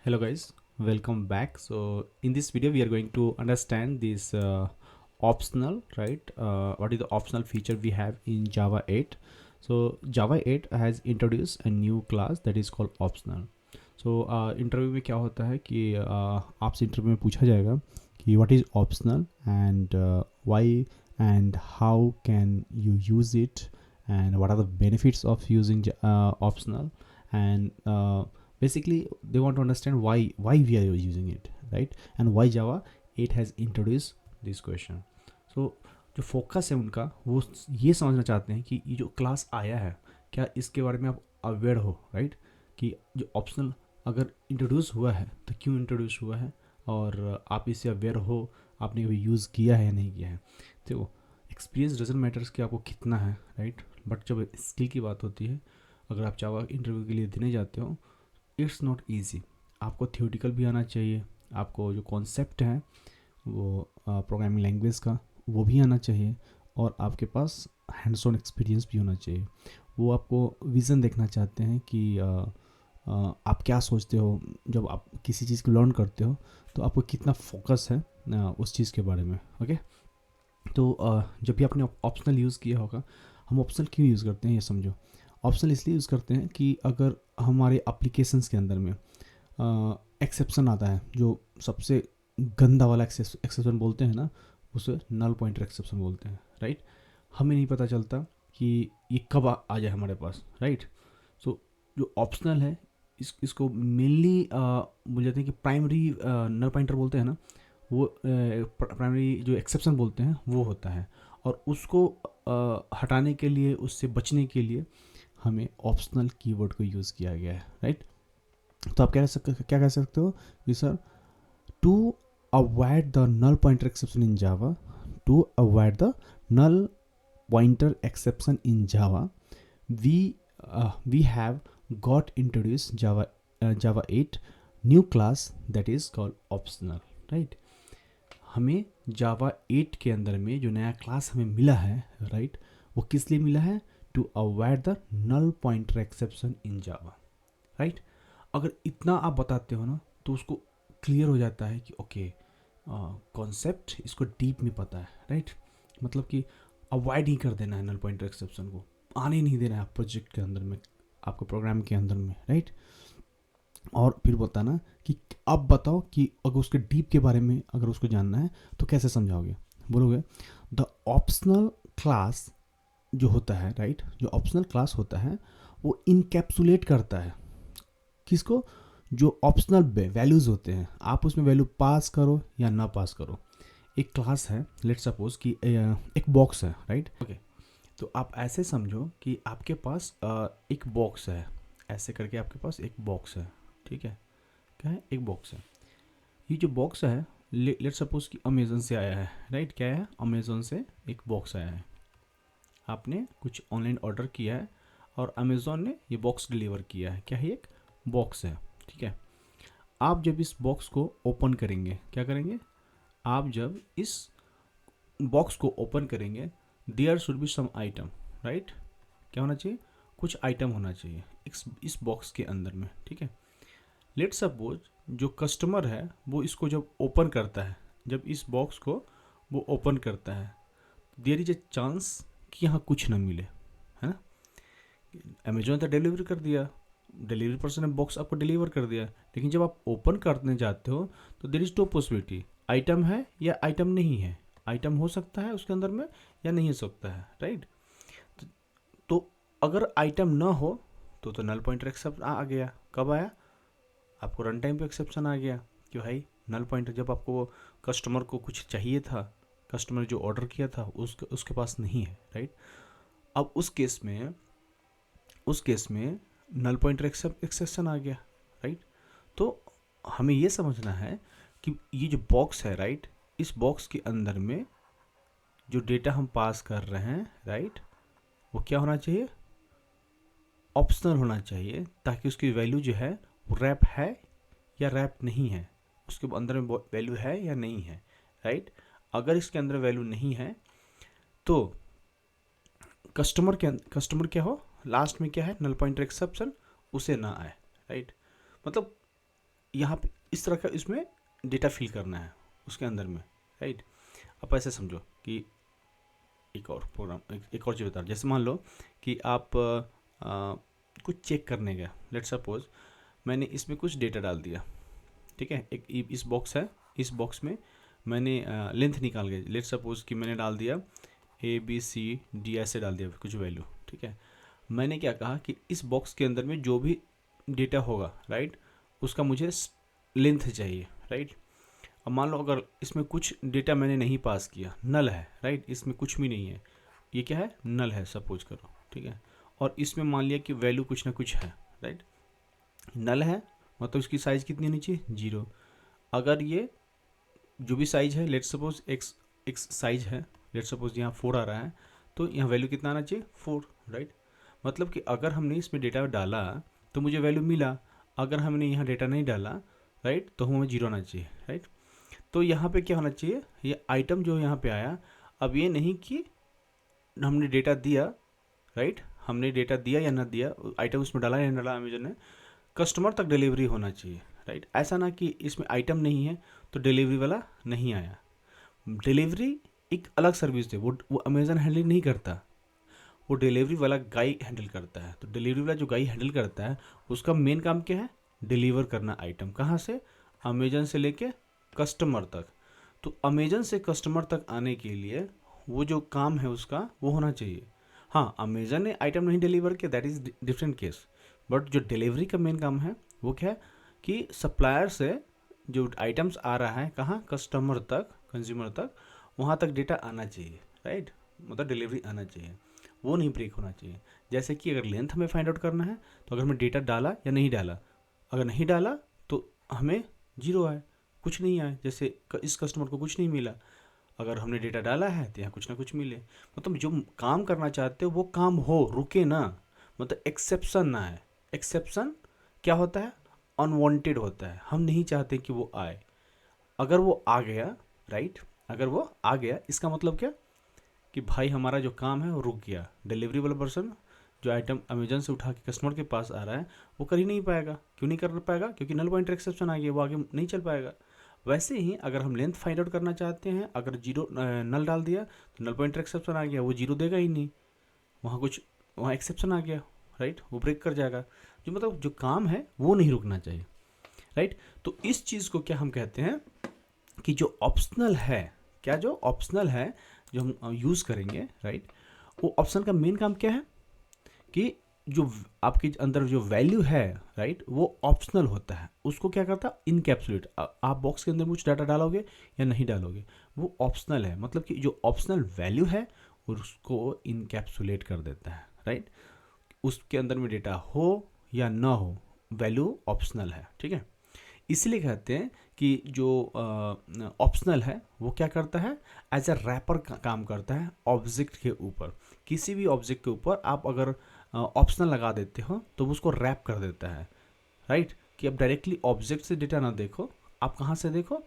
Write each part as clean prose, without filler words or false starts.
Hello guys, welcome back. So in this video we are going to understand this optional, right? What is the optional feature we have in Java 8? So Java 8 has introduced a new class that is called optional. So interview में क्या होता है कि आपसे interview में पूछा जाएगा कि what is optional and why and how can you use it and what are the benefits of using optional and basically they want to understand why we are using it, right? And why Java 8 has introduced this question. So जो focus है उनका वो ये समझना चाहते हैं कि ये जो क्लास आया है क्या इसके बारे में आप अवेयर हो, राइट? कि जो ऑप्शनल अगर इंट्रोड्यूस हुआ है तो क्यों इंट्रोड्यूस हुआ है और आप इससे अवेयर हो, आपने कभी यूज़ किया है या नहीं किया है। तो एक्सपीरियंस डजंट मैटर्स कि आपको कितना है, राइट? बट जब स्किल की बात होती है, अगर आप जावा इंटरव्यू के लिए देने जाते हो, इट्स नॉट ईजी। आपको थियोटिकल भी आना चाहिए, आपको जो कॉन्सेप्ट है वो प्रोग्रामिंग लैंग्वेज का वो भी आना चाहिए, और आपके पास हैंड्स ऑन एक्सपीरियंस भी होना चाहिए। वो आपको विज़न देखना चाहते हैं कि आप क्या सोचते हो जब आप किसी चीज़ को लर्न करते हो, तो आपको कितना फोकस है उस चीज़ के बारे में। ओके, तो जब भी आपने ऑप्शनल यूज़ किया होगा, हम ऑप्शनल क्यों यूज़ करते हैं ये समझो। ऑप्शनल इसलिए यूज़ करते हैं कि अगर हमारे एप्लीकेशंस के अंदर में एक्सेप्शन आता है, जो सबसे गंदा वाला एक्सेप्शन बोलते हैं ना, उसे नल पॉइंटर एक्सेप्शन बोलते हैं, राइट? हमें नहीं पता चलता कि ये कब आ जाए हमारे पास, राइट? सो जो ऑप्शनल है इसको मेनली बोल जाते हैं कि प्राइमरी नल पॉइंटर बोलते हैं ना, वो प्राइमरी जो एक्सेप्शन बोलते हैं वो होता है, और उसको हटाने के लिए, उससे बचने के लिए हमें ऑप्शनल कीवर्ड को यूज़ किया गया है, राइट? तो आप क्या कह सकते हो कि sir, to avoid the null pointer exception in Java, to avoid the null pointer exception in Java, we have got introduced Java 8 new class that is called optional, right? हमें Java 8 के अंदर में जो नया क्लास हमें मिला है, right, वो किस लिए मिला है? To avoid the null pointer exception in Java, right? अगर इतना आप बताते हो ना तो उसको क्लियर हो जाता है कि ओके, कॉन्सेप्ट इसको डीप में पता है, राइट? मतलब कि अवॉइड ही कर देना है नल पॉइंटर एक्सेप्शन को, आने नहीं देना है आप प्रोजेक्ट के अंदर में, आपके प्रोग्राम के अंदर में, राइट? और फिर बताना कि अब बताओ कि अगर उसके डीप के बारे में अगर उसको जानना है तो कैसे समझाओगे। बोलोगे द ऑप्शनल क्लास जो होता है, राइट, जो ऑप्शनल क्लास होता है वो इनकैप्सुलेट करता है किसको? जो ऑप्शनल वैल्यूज़ होते हैं, आप उसमें वैल्यू पास करो या ना पास करो। एक क्लास है, लेट सपोज कि एक बॉक्स है, राइट? ओके, तो आप ऐसे समझो कि आपके पास एक बॉक्स है, ऐसे करके आपके पास एक बॉक्स है, ठीक है? क्या है? एक बॉक्स है। ये जो बॉक्स है, लेट सपोज कि अमेज़न से आया है, राइट? क्या है? अमेज़न से एक बॉक्स आया है। आपने कुछ ऑनलाइन ऑर्डर किया है और अमेज़न ने ये बॉक्स डिलीवर किया है। क्या है? एक बॉक्स है, ठीक है? आप जब इस बॉक्स को ओपन करेंगे, क्या करेंगे? आप जब इस बॉक्स को ओपन करेंगे, there should be some item, right? क्या होना चाहिए? कुछ आइटम होना चाहिए इस बॉक्स के अंदर में, ठीक है? लेट सपोज जो कस्टमर है वो इसको जब ओपन करता है, जब इस बॉक्स को वो ओपन करता है, देयर इज ए चांस कि यहाँ कुछ ना मिले, है ना? अमेजोन तो डिलीवर कर दिया, डिलीवरी पर्सन ने बॉक्स आपको डिलीवर कर दिया, लेकिन जब आप ओपन करने जाते हो तो there is two possibility, item है या आइटम नहीं है। आइटम हो सकता है उसके अंदर में या नहीं हो सकता है, राइट? तो अगर आइटम ना हो तो नल पॉइंटर एक्सेप्ट आ गया। कब आया? आपको रन टाइम पे एक्सेप्शन आ गया कि भाई नल पॉइंटर, जब आपको कस्टमर को कुछ चाहिए था, कस्टमर जो ऑर्डर किया था उसके पास नहीं है, राइट? अब उस केस में नल पॉइंटर एक्सेप्शन आ गया, राइट? तो हमें ये समझना है कि ये जो बॉक्स है, राइट, इस बॉक्स के अंदर में जो डेटा हम पास कर रहे हैं, राइट, वो क्या होना चाहिए? ऑप्शनल होना चाहिए, ताकि उसकी वैल्यू जो है वो रैप है या रैप नहीं है, उसके अंदर में वैल्यू है या नहीं है, राइट? अगर इसके अंदर वैल्यू नहीं है तो कस्टमर क्या हो, लास्ट में क्या है? नल पॉइंटर एक्सेप्शन उसे ना आए, राइट? मतलब यहाँ पे इस तरह का इसमें डेटा फिल करना है उसके अंदर में, राइट। आप ऐसे समझो कि एक और प्रोग्राम, एक और चीज़ बता रहा हूँ। जैसे मान लो कि आप कुछ चेक करने गए, लेट्स सपोज मैंने इसमें कुछ डेटा डाल दिया, ठीक है। एक इस बॉक्स है, इस बॉक्स में मैंने लेंथ निकाल गया, लेट्स सपोज कि मैंने डाल दिया ABCD ऐसे डाल दिया कुछ वैल्यू, ठीक है। मैंने क्या कहा कि इस बॉक्स के अंदर में जो भी डेटा होगा, राइट, उसका मुझे लेंथ चाहिए, राइट। अब मान लो अगर इसमें कुछ डेटा मैंने नहीं पास किया, नल है, राइट, इसमें कुछ भी नहीं है, ये क्या है, नल है सपोज करो, ठीक है। और इसमें मान लिया कि वैल्यू कुछ ना कुछ है, राइट। नल है मतलब इसकी साइज़ कितनी होनी चाहिए, 0। अगर ये जो भी साइज है, let's suppose x x size है, लेट्स सपोज यहाँ 4 आ रहा है, तो यहाँ वैल्यू कितना आना चाहिए, 4, राइट। मतलब कि अगर हमने इसमें डेटा डाला तो मुझे वैल्यू मिला, अगर हमने यहाँ डेटा नहीं डाला, राइट, तो हमें 0 आना चाहिए, राइट। तो यहाँ पे क्या होना चाहिए, ये आइटम जो यहाँ पे आया, अब ये नहीं कि हमने डेटा दिया, राइट, हमने डेटा दिया या ना दिया, आइटम उसमें डाला या नहीं डाला अमेजन ने, कस्टमर तक डिलीवरी होना चाहिए, राइट। ऐसा ना कि इसमें आइटम नहीं है तो डिलीवरी वाला नहीं आया। डिलीवरी एक अलग सर्विस है, वो अमेजन हैंडल नहीं करता, वो डिलीवरी वाला गाई हैंडल करता है। तो डिलीवरी वाला जो गाई हैंडल करता है उसका मेन काम क्या है, डिलीवर करना आइटम, कहाँ से, अमेजन से लेके कस्टमर तक। तो अमेजन से कस्टमर तक आने के लिए वो जो काम है उसका वो होना चाहिए। हाँ, अमेजन ने आइटम नहीं डिलीवर किया, that is different case, but जो डिलीवरी का मेन काम है वो क्या है कि सप्लायर से जो आइटम्स आ रहा है कहाँ, कस्टमर तक, कंज्यूमर तक, वहाँ तक डेटा आना चाहिए, राइट, मतलब डिलीवरी आना चाहिए, वो नहीं ब्रेक होना चाहिए। जैसे कि अगर लेंथ हमें फाइंड आउट करना है तो अगर हमें डेटा डाला या नहीं डाला, अगर नहीं डाला तो हमें 0 आए, कुछ नहीं आए, जैसे इस कस्टमर को कुछ नहीं मिला। अगर हमने डेटा डाला है तो यहाँ कुछ ना कुछ मिले, मतलब जो काम करना चाहते हो वो काम हो, रुके ना, मतलब एक्सेप्शन ना है। एक्सेप्शन क्या होता है, अनवांटेड होता है, हम नहीं चाहते कि वो आए। अगर वो आ गया, राइट, अगर वो आ गया इसका मतलब क्या कि भाई हमारा जो काम है वो रुक गया, डिलीवरी वाला पर्सन जो आइटम अमेजन से उठा के कस्टमर के पास आ रहा है वो कर ही नहीं पाएगा। क्यों नहीं कर पाएगा, क्योंकि नल पॉइंट एक्सेप्शन आ गया, वो आगे नहीं चल पाएगा। वैसे ही अगर हम लेंथ फाइंड आउट करना चाहते हैं, अगर 0 नल डाल दिया तो नल पॉइंट एक्सेप्शन आ गया, वो 0 देगा ही नहीं, वहाँ एक्सेप्शन आ गया, राइट, वो ब्रेक कर जाएगा। जो मतलब जो काम है वो नहीं रुकना चाहिए, राइट। तो इस चीज़ को क्या हम कहते हैं कि जो ऑप्शनल है, क्या जो ऑप्शनल है जो हम यूज़ करेंगे, राइट, वो ऑप्शनल का मेन काम क्या है कि जो आपके अंदर जो वैल्यू है, राइट, वो ऑप्शनल होता है, उसको क्या करता है, इनकैप्सुलेट। आप बॉक्स के अंदर कुछ डाटा डालोगे या नहीं डालोगे वो ऑप्शनल है, मतलब कि जो ऑप्शनल वैल्यू है उसको इनकैप्सुलेट कर देता है, राइट। उसके अंदर में डेटा हो या ना हो, वैल्यू ऑप्शनल है, ठीक है। इसलिए कहते हैं कि जो ऑप्शनल है वो क्या करता है, एज अ रैपर काम करता है ऑब्जेक्ट के ऊपर। किसी भी ऑब्जेक्ट के ऊपर आप अगर ऑप्शनल लगा देते हो तो उसको रैप कर देता है, राइट, कि अब डायरेक्टली ऑब्जेक्ट से डेटा ना देखो, आप कहाँ से देखो,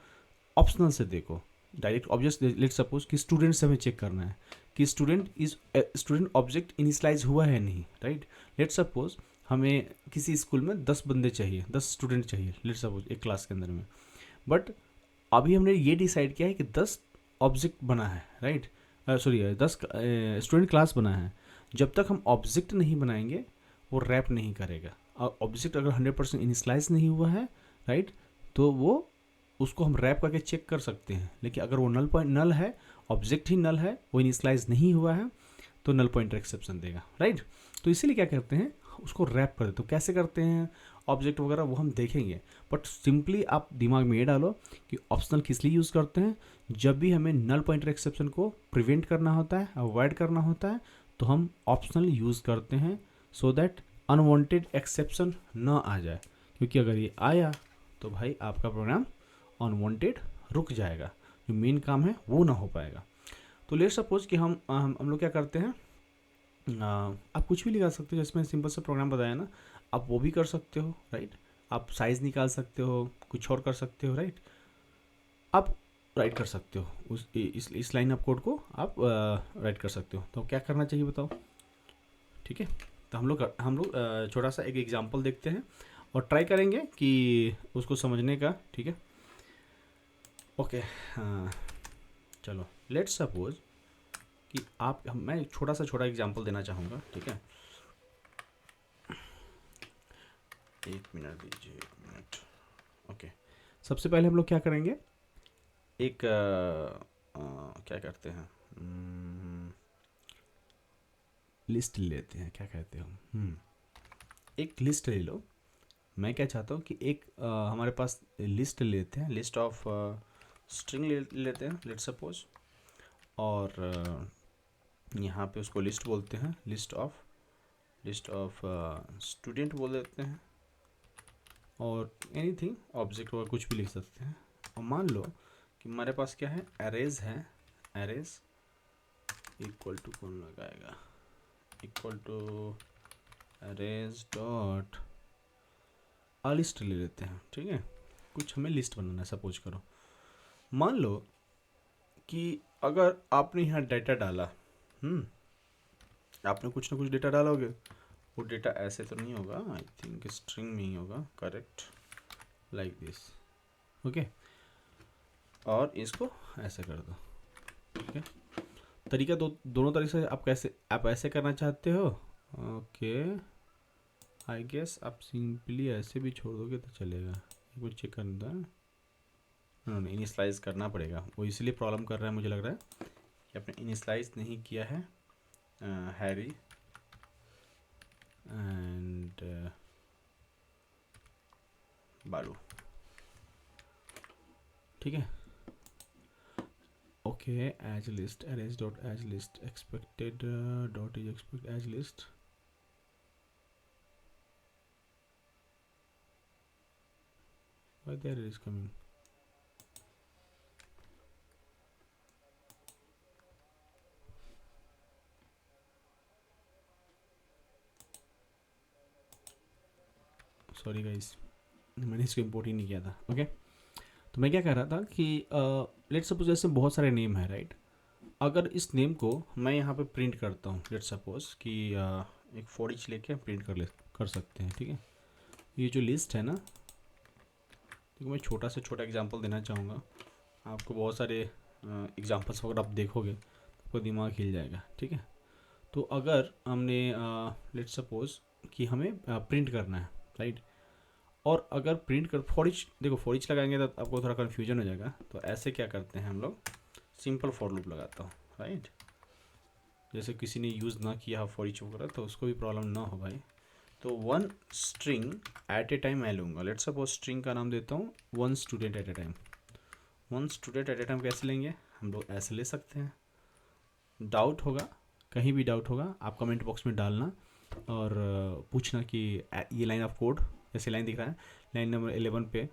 ऑप्शनल से देखो। डायरेक्ट ऑब्जेक्ट, लेट सपोज कि स्टूडेंट से हमें चेक करना है कि स्टूडेंट ऑब्जेक्ट इनिशलाइज हुआ है नहीं, राइट। लेट सपोज हमें किसी स्कूल में 10 बंदे चाहिए, 10 स्टूडेंट चाहिए, लेट सपोज एक क्लास के अंदर में, बट अभी हमने ये डिसाइड किया है कि 10 ऑब्जेक्ट बना है, राइट, सॉरी 10 स्टूडेंट क्लास बना है। जब तक हम ऑब्जेक्ट नहीं बनाएंगे वो रैप नहीं करेगा। ऑब्जेक्ट अगर 100% इनिशलाइज नहीं हुआ है, राइट, तो वो उसको हम रैप करके चेक कर सकते हैं। लेकिन अगर वो नल है, ऑब्जेक्ट ही नल है, वो इनिशलाइज नहीं हुआ है, तो नल पॉइंटर एक्सेप्शन देगा, राइट। तो इसीलिए क्या करते हैं, उसको रैप कर देते। तो कैसे करते हैं ऑब्जेक्ट वगैरह वो हम देखेंगे, बट सिंपली आप दिमाग में ये डालो कि ऑप्शनल किस लिए यूज़ करते हैं, जब भी हमें नल पॉइंटर एक्सेप्शन को प्रिवेंट करना होता है, अवॉइड करना होता है, तो हम ऑप्शनल यूज़ करते हैं सो दैट अनवांटेड एक्सेप्शन ना आ जाए। क्योंकि अगर ये आया तो भाई आपका प्रोग्राम अनवांटेड रुक जाएगा, जो मेन काम है वो ना हो पाएगा। तो लेट सपोज कि हम लोग क्या करते हैं, आप कुछ भी लगा सकते हो, जिसमें सिंपल सा प्रोग्राम बताया ना, आप वो भी कर सकते हो, राइट। आप साइज़ निकाल सकते हो, कुछ और कर सकते हो, राइट, आप राइट कर सकते हो इस लाइन ऑफ कोड को आप राइट कर सकते हो। तो क्या करना चाहिए बताओ, ठीक है। तो हम लोग छोटा सा एक एग्जांपल देखते हैं और ट्राई करेंगे कि उसको समझने का, ठीक है। ओके, हाँ चलो, लेट्स सपोज कि मैं एक छोटा एग्जांपल देना चाहूँगा, ठीक है। एक मिनट दीजिए, एक मिनट। ओके, सबसे पहले हम लोग क्या करेंगे, एक क्या करते हैं, लिस्ट लेते हैं, क्या कहते हो, एक लिस्ट ले लो। मैं क्या चाहता हूँ कि एक हमारे पास लिस्ट लेते हैं, लिस्ट ऑफ स्ट्रिंग लेते हैं, लेट सपोज। और यहाँ पे उसको लिस्ट बोलते हैं, लिस्ट ऑफ स्टूडेंट बोल देते हैं। और एनीथिंग ऑब्जेक्ट वगैरह कुछ भी लिख सकते हैं। और मान लो कि हमारे पास क्या है, एरेज है। एरेज इक्वल टू कौन लगाएगा, equal to arrays dot list ले लेते हैं, ठीक है। कुछ हमें लिस्ट बनाना है, सपोज करो। मान लो कि अगर आपने यहाँ डेटा डाला, आपने कुछ ना कुछ डेटा डालोगे, वो डेटा ऐसे तो नहीं होगा, आई थिंक स्ट्रिंग में ही होगा, करेक्ट, लाइक दिस, ओके। और इसको ऐसे कर दो, ठीक है। तरीका दोनों तरीके से आप ऐसे करना चाहते हो, ओके। आई गेस आप सिंपली ऐसे भी छोड़ दोगे तो चलेगा। कुछ चेक करना है, उन्होंने इनिशलाइज करना पड़ेगा, वो इसलिए प्रॉब्लम कर रहा है, मुझे लग रहा है कि आपने इनिशलाइज नहीं किया है। हैरी एंड बालू, ठीक है। Okay, as list, arrays dot as list, expected dot is expect as list. Why there is coming? Sorry guys, मैंने इसको इम्पोर्ट ही नहीं किया था, ओके। तो मैं क्या कह रहा था कि लेट्स सपोज ऐसे बहुत सारे नेम है, राइट। अगर इस नेम को मैं यहाँ पे प्रिंट करता हूँ, लेट्स सपोज कि एक फॉर ईच लेके प्रिंट कर सकते हैं, ठीक है। ये जो लिस्ट है ना, देखो मैं छोटा से छोटा एग्जांपल देना चाहूँगा आपको। बहुत सारे एग्जांपल्स अगर आप देखोगे तो आपको दिमाग हिल जाएगा, ठीक है। तो अगर हमने लेट्स सपोज कि हमें प्रिंट करना है, राइट। और अगर प्रिंट कर फॉर ईच, देखो फॉर ईच लगाएंगे तो आपको थोड़ा कन्फ्यूजन हो जाएगा। तो ऐसे क्या करते हैं हम लोग, सिंपल फॉर लूप लगाता हूँ, राइट। जैसे किसी ने यूज़ ना किया हो फॉर ईच वगैरह, तो उसको भी प्रॉब्लम ना हो भाई। तो one string at a time मैं लूँगा। लेट्स सपोज स्ट्रिंग का नाम देता हूँ one student at a time. One student at a time कैसे लेंगे, हम लोग ऐसे ले सकते हैं। डाउट होगा, कहीं भी डाउट होगा, आप कमेंट बॉक्स में डालना और पूछना कि ये लाइन ऑफ कोड, जैसे लाइन दिख रहा है लाइन नंबर 11 पे,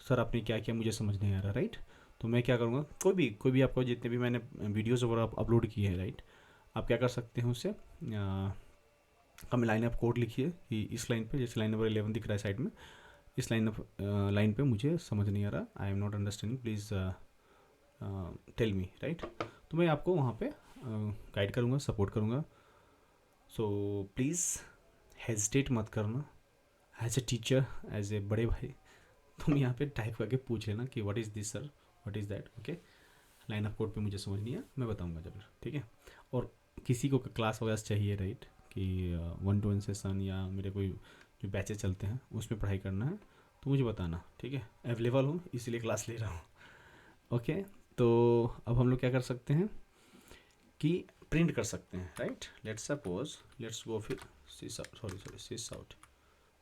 सर आपने क्या किया मुझे समझ नहीं आ रहा, राइट। तो मैं क्या करूँगा, कोई भी आपको जितने भी मैंने वीडियोज़ वगैरह अपलोड किए हैं, राइट, आप क्या कर सकते हैं उससे, हमें लाइन ऑफ कोड लिखिए कि इस लाइन पे, जैसे लाइन नंबर 11 दिख रहा है साइड में, इस लाइन पे मुझे समझ नहीं आ रहा, I am not understanding, please tell me, right. तो मैं आपको वहाँ पे गाइड करूँगा, सपोर्ट करूँगा। सो प्लीज़ हेजिटेट मत करना, as a teacher, as a बड़े भाई तुम यहाँ पे टाइप करके पूछ लेना कि what is this sir, what is that, okay. Line of code पे मुझे समझ नहीं है, मैं बताऊँगा जब, ठीक है। और किसी को क्लास वगैरह चाहिए, राइट, कि 1-to-1 सेशन या मेरे कोई जो बैचेस चलते हैं उसमें पढ़ाई करना है, तो मुझे बताना, ठीक है। अवेलेबल हूँ, इसीलिए क्लास ले रहा हूँ, ओके। तो अब हम लोग क्या कर सकते हैं कि प्रिंट कर सकते हैं, right. Let's suppose, let's go फिर सीस आउट,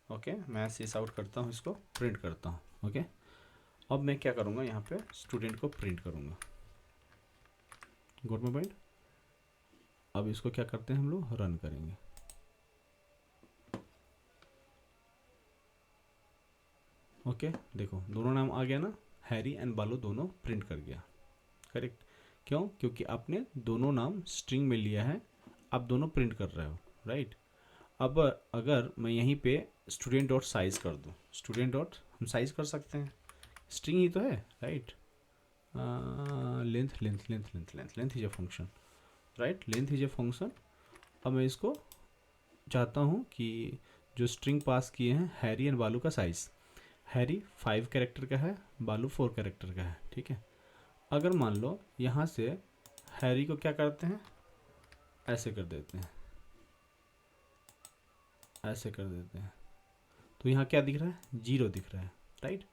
ओके। मैं सीस आउट करता हूँ, इसको प्रिंट करता हूँ, ओके। अब मैं क्या करूँगा, यहाँ पे स्टूडेंट को प्रिंट करूँगा, गॉट माय पॉइंट। अब इसको क्या करते हैं, हम लोग रन करेंगे, ओके। देखो दोनों नाम आ गया ना, हैरी एंड बालू दोनों प्रिंट कर गया, करेक्ट। क्यों, क्योंकि आपने दोनों नाम स्ट्रिंग में लिया है, आप दोनों प्रिंट कर रहे हो, राइट। अब अगर मैं यहीं पे स्टूडेंट डॉट साइज कर दूँ, स्टूडेंट डॉट हम साइज कर सकते हैं, स्ट्रिंग ही तो है, right. Length is a function, right, length is a function. अब मैं इसको चाहता हूँ कि जो स्ट्रिंग पास किए हैं हैरी एंड बालू का साइज़। हैरी 5 कैरेक्टर का है, बालू 4 कैरेक्टर का है, ठीक है। अगर मान लो यहाँ से हैरी को क्या करते हैं, ऐसे कर देते हैं, ऐसे कर देते हैं, तो यहाँ क्या दिख रहा है, 0 दिख रहा है, राइट।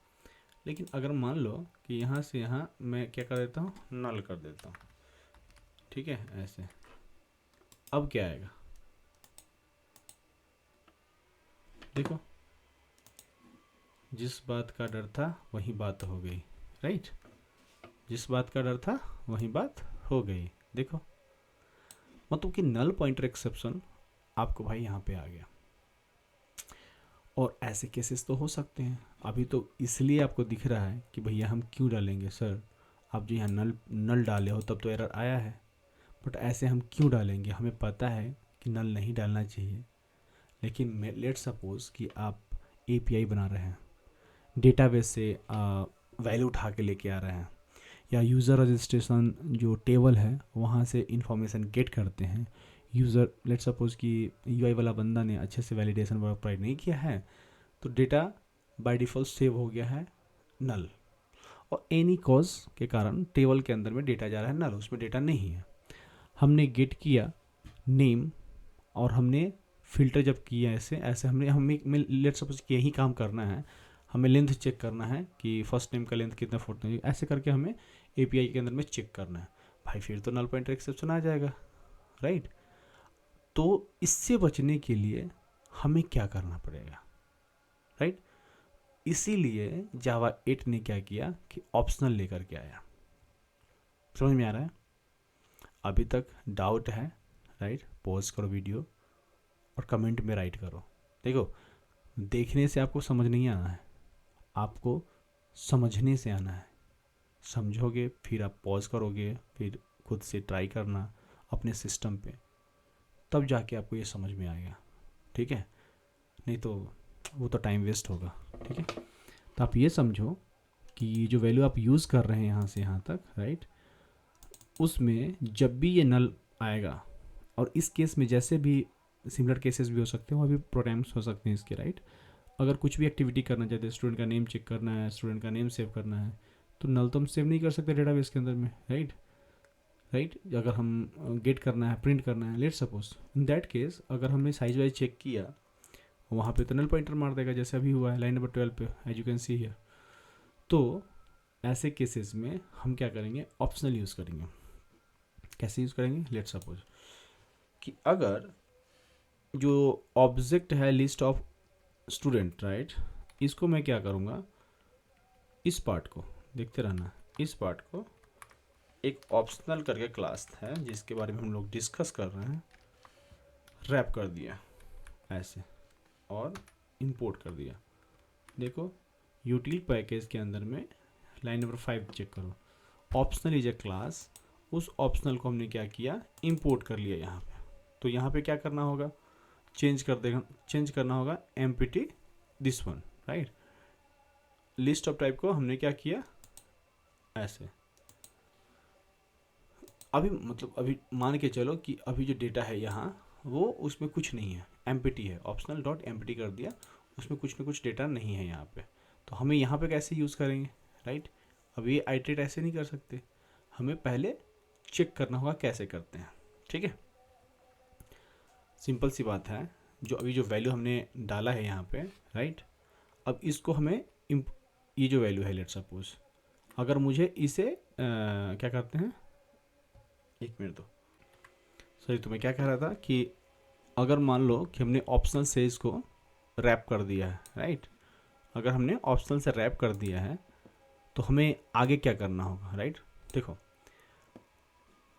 लेकिन अगर मान लो कि यहाँ से यहाँ मैं क्या कर देता हूँ, नल कर देता हूँ, ठीक है, ऐसे, अब क्या आएगा, देखो, जिस बात का डर था वही बात हो गई, राइट। जिस बात का डर था वही बात हो गई, देखो, मतलब कि नल पॉइंटर एक्सेप्शन आपको भाई यहाँ पे आ गया। और ऐसे केसेस तो हो सकते हैं, अभी तो इसलिए आपको दिख रहा है कि भैया हम क्यों डालेंगे सर, आप जो यहाँ नल डाले हो तब तो एरर आया है, बट ऐसे हम क्यों डालेंगे, हमें पता है कि नल नहीं डालना चाहिए। लेकिन लेट्स सपोज कि आप एपीआई बना रहे हैं, डेटाबेस से वैल्यू उठा के लेके आ रहे हैं, या यूज़र रजिस्ट्रेशन जो टेबल है वहाँ से इंफॉर्मेशन गेट करते हैं। यूज़र लेट्स सपोज कि यूआई वाला बंदा ने अच्छे से वैलिडेशन वर्क प्रोवाइड नहीं किया है, तो डेटा बाय डिफ़ॉल्ट सेव हो गया है नल, और एनी कॉज के कारण टेबल के अंदर में डेटा जा रहा है नल, उसमें डेटा नहीं है। हमने गेट किया नेम, और हमने फ़िल्टर जब किया ऐसे ऐसे हमें लेट्स सपोज कि यही काम करना है, हमें लेंथ चेक करना है कि फर्स्ट नेम का लेंथ कितना, फोर्थ नेम, ऐसे करके हमें एपीआई के अंदर में चेक करना है भाई, फिर तो नल पॉइंटर एक्सेप्शन आ जाएगा, राइट। तो इससे बचने के लिए हमें क्या करना पड़ेगा, राइट। इसीलिए जावा 8 ने क्या किया कि ऑप्शनल लेकर के आया। समझ में आ रहा है? अभी तक डाउट है, राइट, पॉज करो वीडियो और कमेंट में राइट करो। देखो, देखने से आपको समझ नहीं आना है, आपको समझने से आना है। समझोगे फिर आप पॉज करोगे, फिर खुद से ट्राई करना अपने सिस्टम पे, तब जाके आपको ये समझ में आएगा, ठीक है। नहीं तो वो तो टाइम वेस्ट होगा, ठीक है। तो आप ये समझो कि जो वैल्यू आप यूज़ कर रहे हैं यहाँ से यहाँ तक, राइट, उसमें जब भी ये नल आएगा, और इस केस में जैसे भी सिमिलर केसेस भी हो सकते हैं, वहाँ भी प्रोग्राम्स हो सकते हैं इसके, राइट। अगर कुछ भी एक्टिविटी करना चाहते हैं, स्टूडेंट का नेम चेक करना है, स्टूडेंट का नेम सेव करना है, तो नल तो हम सेव नहीं कर सकते डेटाबेस के अंदर में, राइट। अगर हम गेट करना है, प्रिंट करना है, let suppose in that case अगर हमने साइज वाइज चेक किया, वहाँ पे तो नल पॉइंटर मार देगा, जैसे अभी हुआ है लाइन नंबर 12 पे, as you can see here. तो ऐसे केसेस में हम क्या करेंगे, ऑप्शनल यूज़ करेंगे। कैसे यूज़ करेंगे, लेट सपोज कि अगर जो ऑब्जेक्ट है लिस्ट ऑफ स्टूडेंट, राइट, इसको मैं क्या करूँगा, इस पार्ट को देखते रहना, इस पार्ट को एक ऑप्शनल करके क्लास है जिसके बारे में हम लोग डिस्कस कर रहे हैं, रैप कर दिया ऐसे और इंपोर्ट कर दिया। देखो, यूटिल पैकेज के अंदर में लाइन नंबर 5 चेक करो, ऑप्शनल इज ए क्लास, उस ऑप्शनल को हमने क्या किया, इंपोर्ट कर लिया यहाँ पे। तो यहाँ पे क्या करना होगा, चेंज करना होगा empty this one, right. List of type को हमने क्या किया, ऐसे। अभी मान के चलो कि अभी जो डेटा है यहाँ वो उसमें कुछ नहीं है, एम्प्टी है, ऑप्शनल डॉट एम्प्टी कर दिया, उसमें कुछ ना कुछ डेटा नहीं है यहाँ पे। तो हमें यहाँ पे कैसे यूज़ करेंगे, राइट। अब ये आइटरेट ऐसे नहीं कर सकते, हमें पहले चेक करना होगा कैसे करते हैं, ठीक है। सिंपल सी बात है, जो अभी जो वैल्यू हमने डाला है यहाँ पे, राइट, अब इसको हमें ये जो वैल्यू है, लेट सपोज अगर मुझे इसे क्या करते हैं, एक मिनट दो, सॉरी, तो मैं क्या कह रहा था कि अगर मान लो कि हमने ऑप्शनल से इसको रैप कर दिया है, राइट, अगर हमने ऑप्शनल से रैप कर दिया है तो हमें आगे क्या करना होगा, राइट। देखो,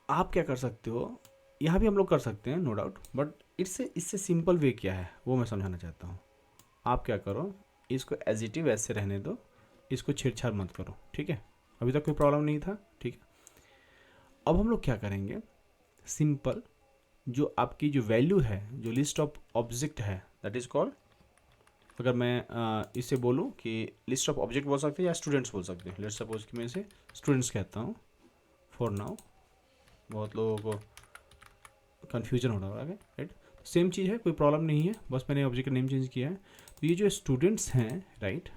आप क्या कर सकते हो, यहाँ भी हम लोग कर सकते हैं नो डाउट, बट इससे सिंपल वे क्या है वो मैं समझाना चाहता हूँ। आप क्या करो, इसको एज इट इज वैसे रहने दो, इसको छेड़छाड़ मत करो, ठीक है। अभी तक कोई प्रॉब्लम नहीं था, ठीक है। अब हम लोग क्या करेंगे, सिंपल जो आपकी जो वैल्यू है, जो लिस्ट ऑफ ऑब्जेक्ट है, दैट इज कॉल्ड, अगर मैं इसे बोलूँ कि लिस्ट ऑफ ऑब्जेक्ट बोल सकते हैं या स्टूडेंट्स बोल सकते हैं, लेट्स सपोज कि मैं इसे स्टूडेंट्स कहता हूँ फॉर नाउ, बहुत लोगों को कन्फ्यूजन हो रहा है, राइट। सेम चीज़ है, कोई प्रॉब्लम नहीं है, बस मैंने ऑब्जेक्ट का नेम चेंज किया है। तो ये जो स्टूडेंट्स हैं, राइट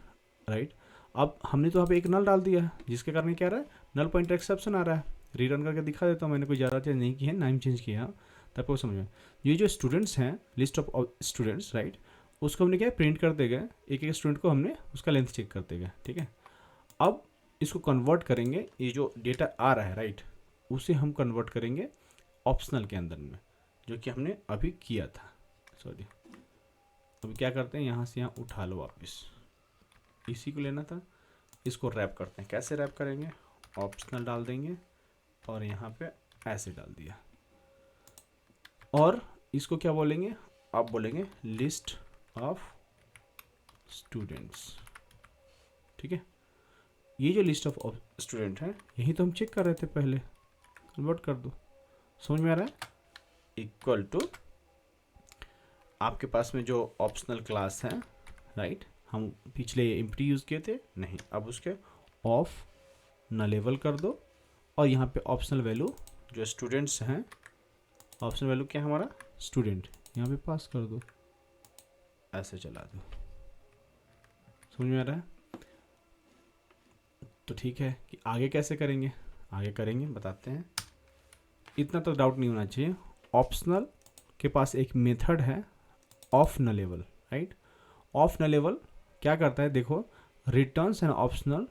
राइट, अब हमने तो यहाँ पे एक नल डाल दिया है, जिसके कारण क्या रहा है, नल पॉइंटर एक्सेप्शन आ रहा है। रिटर्न करके दिखा देता हूँ, मैंने कोई ज़्यादा चेंज नहीं की है, नाम चेंज किया है, तब आपको समझ में। ये जो स्टूडेंट्स हैं, लिस्ट ऑफ स्टूडेंट्स, राइट, उसको हमने क्या प्रिंट करते गए, एक एक स्टूडेंट को हमने उसका लेंथ चेक करते गए, ठीक है। अब इसको कन्वर्ट करेंगे, ये जो डेटा आ रहा है, राइट, उसे हम कन्वर्ट करेंगे ऑप्शनल के अंदर में, जो कि हमने अभी किया था। सॉरी, अभी क्या करते हैं, यहाँ से यहाँ उठा लो वापस, इसी को लेना था, इसको रैप करते हैं। कैसे रैप करेंगे, ऑप्शनल डाल देंगे और यहाँ पे ऐसे डाल दिया, और इसको क्या बोलेंगे, आप बोलेंगे लिस्ट ऑफ स्टूडेंट्स, ठीक है। ये जो लिस्ट ऑफ स्टूडेंट है, यही तो हम चेक कर रहे थे पहले, कन्वर्ट कर दो, समझ में आ रहा है। इक्वल टू आपके पास में जो ऑप्शनल क्लास है, राइट, हम पिछले एम्प्टी यूज़ किए थे, नहीं, अब उसके ऑफ नलेबल कर दो, और यहाँ पे ऑप्शनल वैल्यू जो स्टूडेंट्स हैं, ऑप्शनल वैल्यू क्या है हमारा, स्टूडेंट, यहाँ पे पास कर दो, ऐसे चला दो, समझ में आ रहा है। तो ठीक है, कि आगे कैसे करेंगे, आगे करेंगे, बताते हैं, इतना तो डाउट नहीं होना चाहिए। ऑप्शनल के पास एक मेथड है of nullable, right. Of nullable क्या करता है, देखो, returns an optional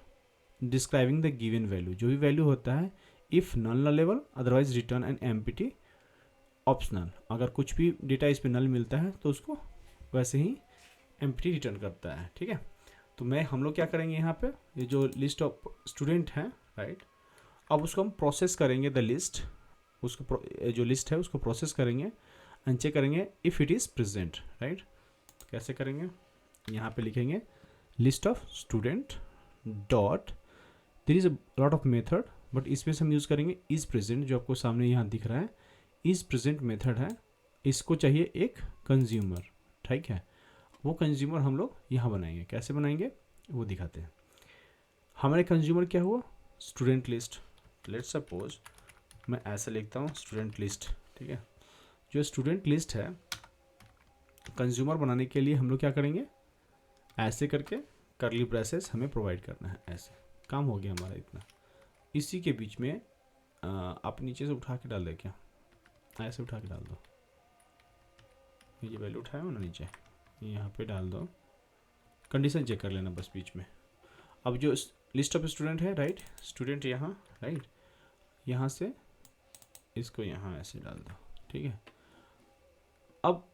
describing the given value, जो भी वैल्यू होता है, if null nullable otherwise return an empty optional, अगर कुछ भी डेटा इस पे नल मिलता है तो उसको वैसे ही एम्प्टी रिटर्न करता है, ठीक है। तो हम लोग क्या करेंगे, यहाँ पे ये जो लिस्ट ऑफ स्टूडेंट हैं, राइट, अब उसको हम प्रोसेस करेंगे, द लिस्ट, उसको जो लिस्ट है उसको प्रोसेस करेंगे एंड चेक करेंगे if it is present, right. कैसे करेंगे, यहाँ पे लिखेंगे list of student dot, there is a lot of method, but इसमें से हम यूज़ करेंगे इज़ प्रेजेंट, जो आपको सामने यहाँ दिख रहा है, इज़ प्रेजेंट मेथड है, इसको चाहिए एक कंज्यूमर, ठीक है। वो कंज्यूमर हम लोग यहाँ बनाएंगे, कैसे बनाएंगे वो दिखाते हैं। हमारे कंज्यूमर क्या हुआ, स्टूडेंट लिस्ट, लेट्स सपोज मैं ऐसे लिखता हूँ स्टूडेंट लिस्ट, ठीक है। जो स्टूडेंट लिस्ट है, कंज्यूमर बनाने के लिए हम लोग क्या करेंगे, ऐसे करके करली ब्रेसेस हमें प्रोवाइड करना है, ऐसे काम हो गया हमारा इतना। इसी के बीच में आप नीचे से उठा के डाल दे, क्या ऐसे उठा के डाल दो, ये वैल्यू उठाया हो ना नीचे, यहाँ पे डाल दो, कंडीशन चेक कर लेना बस बीच में। अब जो लिस्ट ऑफ स्टूडेंट है, राइट, स्टूडेंट यहाँ, राइट, यहाँ से इसको यहाँ ऐसे डाल दो, ठीक है। अब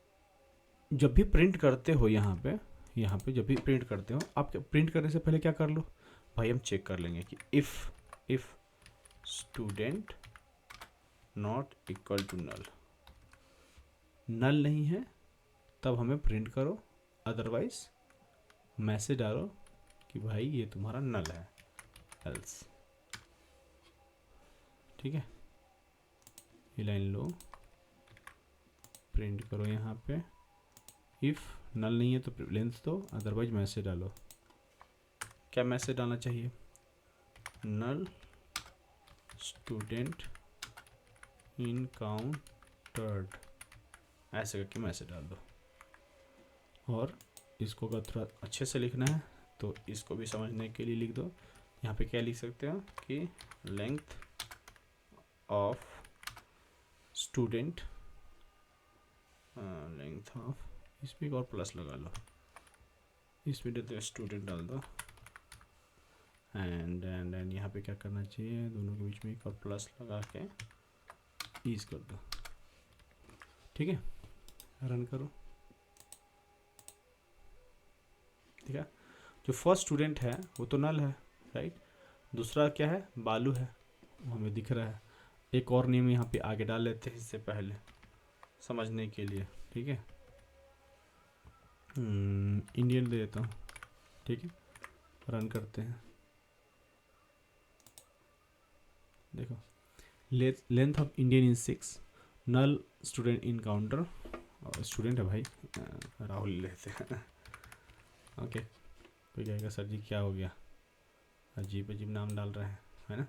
जब भी प्रिंट करते हो यहाँ पे जब भी प्रिंट करते हो, आप प्रिंट करने से पहले क्या कर लो भाई, हम चेक कर लेंगे कि if student not equal to null, null नहीं है तब हमें प्रिंट करो, अदरवाइज मैसेज डालो कि भाई ये तुम्हारा नल है, एल्स, ठीक है। ये लाइन लो, प्रिंट करो यहाँ पे, इफ़ नल नहीं है तो लेंथ दो, अदरवाइज मैसेज डालो। क्या मैसेज डालना चाहिए, नल स्टूडेंट इनकाउंटर्ड, ऐसे करके मैसेज डाल दो। और इसको अगर थोड़ा अच्छे से लिखना है तो इसको भी समझने के लिए लिख दो, यहाँ पे क्या लिख सकते हो कि length of student, length of, इसमें एक और प्लस लगा लो, इसमें देते स्टूडेंट डाल दो, एंड यहाँ पे क्या करना चाहिए, दोनों के बीच में एक और प्लस लगा के ईज कर दो, ठीक है। रन करो, ठीक है। जो फर्स्ट स्टूडेंट है वो तो नल है, राइट, दूसरा क्या है, बालू है, वो हमें दिख रहा है। एक और नेम यहाँ पे आगे डाल लेते हैं इससे पहले समझने के लिए, ठीक है, इंडियन दे देता हूँ, ठीक है। रन करते हैं, देखो, length of Indian in 6, null student in counter, student है भाई, राहुल लेते हैं ओके। कोई कहेगा सर जी क्या हो गया, अजीब अजीब नाम डाल रहे हैं, है ना।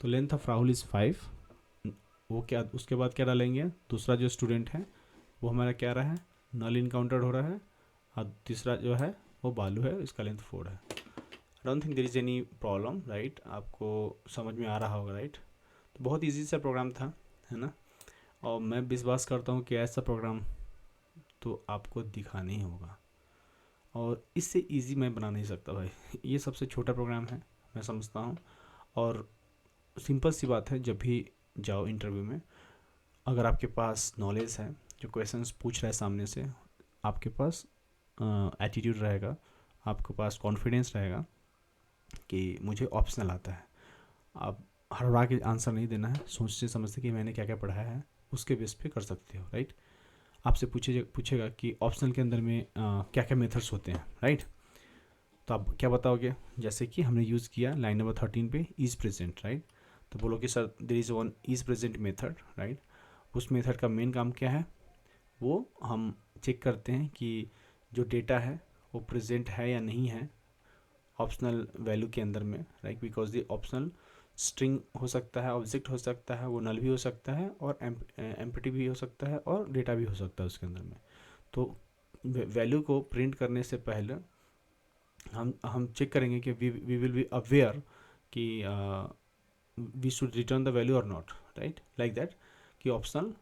तो लेंथ ऑफ राहुल इज़ 5, वो क्या, उसके बाद क्या डालेंगे, दूसरा जो स्टूडेंट है वो हमारा क्या रहा है, नल इनकाउंटर्ड हो रहा है, और तीसरा जो है वो बालू है, इसका लेंथ 4 है। I don't think there is any problem, right, आपको समझ में आ रहा होगा, राइट। तो बहुत ईजी सा प्रोग्राम था, है ना। और मैं विश्वास करता हूँ कि ऐसा प्रोग्राम तो आपको दिखाना ही होगा, और इससे इजी मैं बना नहीं सकता भाई। ये सबसे छोटा प्रोग्राम है मैं समझता हूँ, और सिंपल सी बात है, जब भी जाओ इंटरव्यू में, अगर आपके पास नॉलेज है, जो क्वेश्चंस पूछ रहा है सामने से, आपके पास एटीट्यूड रहेगा, आपके पास कॉन्फिडेंस रहेगा कि मुझे ऑप्शनल आता है, आप हड़बड़ा के आंसर नहीं देना है, सोचते समझते कि मैंने क्या क्या पढ़ा है उसके बेस पे कर सकते हो, राइट। आपसे पूछेगा कि ऑप्शनल के अंदर में क्या क्या मेथड्स होते हैं, राइट। तो आप क्या बताओगे, जैसे कि हमने यूज़ किया लाइन नंबर 13 पे इज़ प्रेजेंट, राइट। तो बोलोगे sir there is one is present method, right. उस मेथड का मेन काम क्या है, वो हम चेक करते हैं कि जो डेटा है वो प्रेजेंट है या नहीं है ऑप्शनल वैल्यू के अंदर में, right. Because the optional string हो सकता है, ऑब्जेक्ट हो सकता है, वो नल भी हो सकता है, और एम्प्टी भी हो सकता है, और डेटा भी हो सकता है उसके अंदर में। तो वैल्यू को प्रिंट करने से पहले हम चेक करेंगे कि वी विल बी अवेयर कि we should return the value और नॉट, राइट, लाइक दैट। कि ऑप्शनल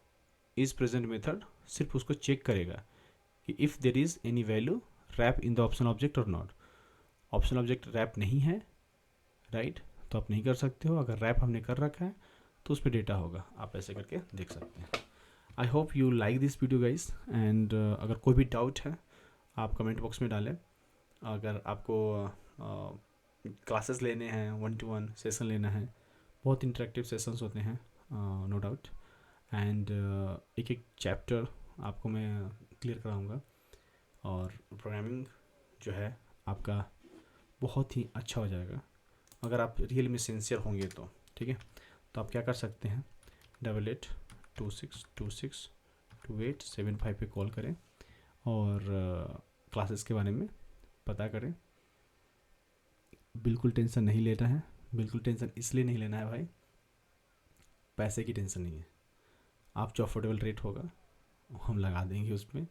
इज प्रेजेंट मेथड सिर्फ उसको चेक करेगा कि if there is any value wrap in the optional object और नॉट। ऑप्शनल ऑब्जेक्ट रैप नहीं है, राइट, तो आप नहीं कर सकते हो। अगर रैप हमने कर रखा है तो उस पर डेटा होगा, आप ऐसे करके देख सकते हैं। I hope you like this video guys, and अगर कोई भी डाउट है आप कमेंट बॉक्स में डालें। अगर आपको क्लासेस लेने हैं, 1-to-1 सेशन लेना है, बहुत इंटरेक्टिव सेशंस होते हैं, नो डाउट। एंड एक एक चैप्टर आपको मैं क्लियर कराऊंगा, और प्रोग्रामिंग जो है आपका बहुत ही अच्छा हो जाएगा अगर आप रियल में सिंसियर होंगे तो, ठीक है। तो आप क्या कर सकते हैं, 8826262875 पे कॉल करें, और क्लासेस के बारे में पता करें। बिल्कुल टेंशन नहीं लेना है, बिल्कुल टेंशन इसलिए नहीं लेना है भाई, पैसे की टेंशन नहीं है। आप जो अफोर्डेबल रेट होगा हम लगा देंगे उसमें।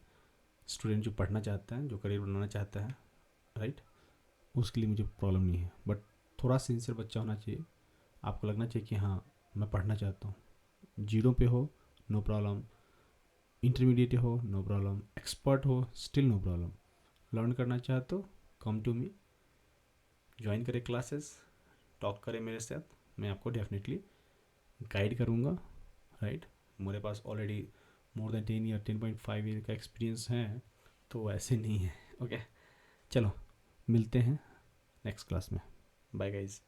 स्टूडेंट जो पढ़ना चाहता है, जो करियर बनाना चाहता है, राइट, उसके लिए मुझे प्रॉब्लम नहीं है। बट थोड़ा सिंसियर बच्चा होना चाहिए, आपको लगना चाहिए कि हाँ मैं पढ़ना चाहता हूँ। जीरो पे हो नो प्रॉब्लम, इंटरमीडिएट हो नो प्रॉब्लम, एक्सपर्ट हो स्टिल नो प्रॉब्लम। लर्न करना चाहते हो कम टू मी, ज्वाइन करें क्लासेस, टॉक करें मेरे साथ, मैं आपको डेफिनेटली गाइड करूँगा, राइट। मेरे पास already more than 10 year 10.5 year का एक्सपीरियंस है, तो ऐसे नहीं है। ओके, चलो मिलते हैं नेक्स्ट क्लास में। Bye guys.